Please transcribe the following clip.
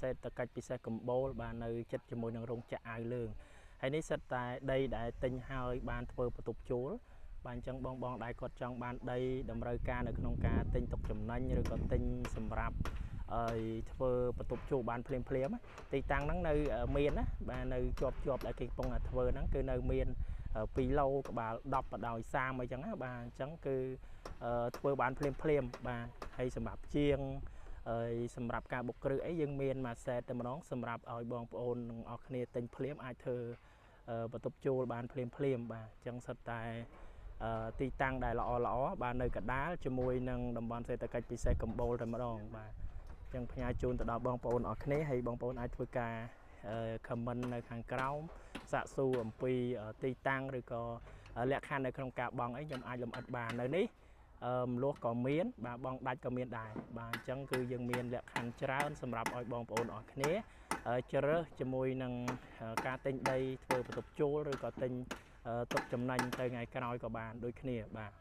សេដ្ឋកិច្ចពិសេសកម្ពុជាបាននៅចិត្តជាមួយនឹងរោងចក្រអាវលឿងហើយនេះសិតតែដីដែលទិញហើយបានធ្វើបន្ទប់ជួលបានអញ្ចឹងបងដែលគាត់ចង់បានដីតម្រូវការនៅក្នុងការទិញទុកចំណេញឬក៏ទិញសម្រាប់ធ្វើបន្ទប់ជួលបានភ្លាមទីតាំងហ្នឹងនៅមានណាបាទនៅជាប់ដែលគេកំពុងធ្វើហ្នឹងគឺនៅមាន2ឡូក្បាល10បដោយ30អីចឹងណាបាទអញ្ចឹងគឺធ្វើបានភ្លាមបាទហើយសម្រាប់ជាងសម្រាប់ការបុកគ្រឹះអីយើងមានមួយសេតតែម្ដងសម្រាប់ឲ្យបងប្អូនទាំងអស់គ្នាទិញភ្លាមអាចធ្វើបន្ទប់ជួលបានភ្លាមបាទអញ្ចឹងសិតតែទីតាំងដែលល្អបាទនៅកដាលជាមួយនឹងតំបន់សេដ្ឋកិច្ចពិសេសកម្ពុជាតែម្ដងបាទអញ្ចឹងផ្ញើជូនទៅដល់បងប្អូនអស់គ្នាហើយបងប្អូនអាចធ្វើការcomment នៅខាងក្រោមសាកសួរអំពីទីតាំងឬក៏លក្ខខណ្ឌនៅក្នុងការបង់អីខ្ញុំអាចលម្អិតបាននៅនេះមលោះក៏មានបាទបងដាច់ក៏មានដែរបាទអញ្ចឹងគឺយើងមានលក្ខខណ្ឌច្រើនសម្រាប់ឲ្យបងប្អូនអស់គ្នាជ្រើសជាមួយនឹងការទិញដីធ្វើបន្ទប់ជួលឬក៏ទិញទុកចំណេញទៅថ្ងៃក្រោយក៏បានដូចគ្នាបាទ